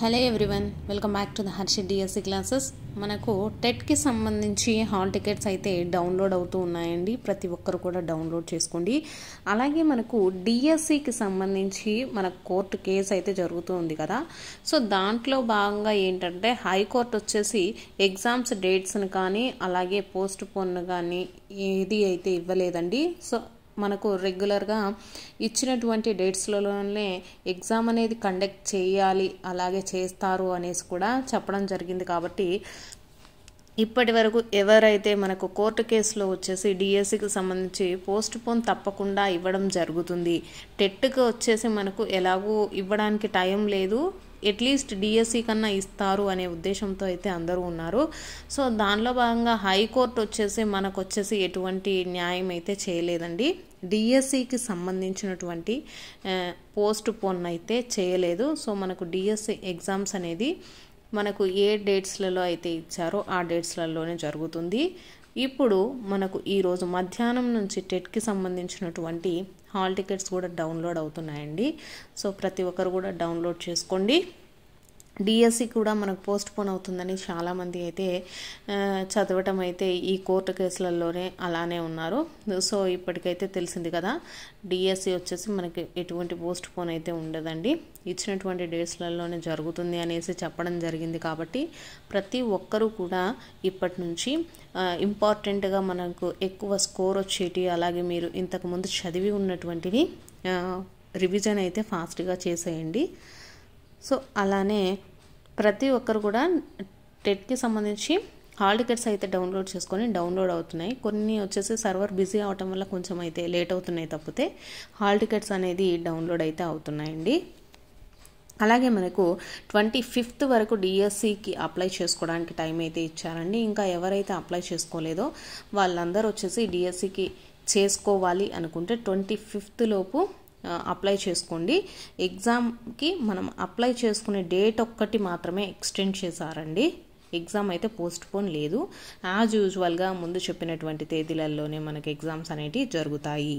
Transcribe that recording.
Hello everyone, welcome back to the Harshit DSC classes. మనకు టెట్కి సంబంధించి హాల్ టికెట్స్ అయితే డౌన్లోడ్ అవుతూ ఉన్నాయండి. ప్రతి ఒక్కరు కూడా డౌన్లోడ్ చేసుకోండి. అలాగే మనకు డిఎస్సికి సంబంధించి మన కోర్టు కేసు అయితే జరుగుతూ ఉంది కదా. సో దాంట్లో భాగంగా ఏంటంటే హైకోర్టు వచ్చేసి ఎగ్జామ్స్ డేట్స్ని కానీ అలాగే పోస్ట్ పోన్ కానీ ఏది అయితే ఇవ్వలేదండి. సో మనకు రెగ్యులర్గా ఇచ్చినటువంటి డేట్స్లలోనే ఎగ్జామ్ అనేది కండక్ట్ చేయాలి, అలాగే చేస్తారు అనేసి కూడా చెప్పడం జరిగింది. కాబట్టి ఇప్పటి వరకు ఎవరైతే మనకు కోర్టు కేసులో వచ్చేసి డిఎస్సికి సంబంధించి పోస్ట్ పోన్ తప్పకుండా ఇవ్వడం జరుగుతుంది. టెట్కి వచ్చేసి మనకు ఎలాగూ ఇవ్వడానికి టైం లేదు, అట్లీస్ట్ డిఎస్సి కన్నా ఇస్తారు అనే ఉద్దేశంతో అయితే అందరూ ఉన్నారు. సో దానిలో భాగంగా హైకోర్టు వచ్చేసి మనకు వచ్చేసి ఎటువంటి న్యాయం అయితే చేయలేదండి. డిఎస్సికి సంబంధించినటువంటి పోస్ట్ పోన్ అయితే చేయలేదు. సో మనకు డిఎస్సి ఎగ్జామ్స్ అనేది మనకు ఏ డేట్స్లలో అయితే ఇచ్చారో ఆ డేట్స్లలోనే జరుగుతుంది. ఇప్పుడు మనకు ఈరోజు మధ్యాహ్నం నుంచి టెట్కి సంబంధించినటువంటి హాల్ టికెట్స్ కూడా డౌన్లోడ్ అవుతున్నాయండి. సో ప్రతి ఒక్కరు కూడా డౌన్లోడ్ చేసుకోండి. డిఎస్సి కూడా మనకు పోస్ట్ పోన్ అవుతుందని చాలామంది అయితే చదవటం అయితే ఈ కోర్టు కేసులలోనే అలానే ఉన్నారు. సో ఇప్పటికైతే తెలిసింది కదా, డిఎస్సి వచ్చేసి మనకి ఎటువంటి పోస్ట్ పోన్ అయితే ఉండదండి, ఇచ్చినటువంటి డేట్స్లలోనే జరుగుతుంది అనేసి చెప్పడం జరిగింది. కాబట్టి ప్రతి ఒక్కరూ కూడా ఇప్పటి నుంచి ఇంపార్టెంట్గా మనకు ఎక్కువ స్కోర్ వచ్చేటి, అలాగే మీరు ఇంతకుముందు చదివి ఉన్నటువంటివి రివిజన్ అయితే ఫాస్ట్గా చేసేయండి. సో అలానే ప్రతి ఒక్కరు కూడా టెట్కి సంబంధించి హాల్ టికెట్స్ అయితే డౌన్లోడ్ అవుతున్నాయి. కొన్ని వచ్చేసి సర్వర్ బిజీ అవటం వల్ల కొంచెం అయితే లేట్ అవుతున్నాయి తప్పితే హాల్ టికెట్స్ అనేది డౌన్లోడ్ అయితే అవుతున్నాయండి. అలాగే మనకు 25th వరకు డిఎస్సికి అప్లై చేసుకోవడానికి టైం అయితే ఇచ్చారండి. ఇంకా ఎవరైతే అప్లై చేసుకోలేదో వాళ్ళందరూ వచ్చేసి డిఎస్సికి చేసుకోవాలి అనుకుంటే 25th లోపు అప్లై చేసుకోండి. ఎగ్జామ్కి మనం అప్లై చేసుకునే డేట్ ఒక్కటి మాత్రమే ఎక్స్టెండ్ చేశారండి. ఎగ్జామ్ అయితే పోస్ట్ పోన్ లేదు. యాజ్ యూజువల్గా ముందు చెప్పినటువంటి తేదీలలోనే మనకి ఎగ్జామ్స్ అనేటివి జరుగుతాయి.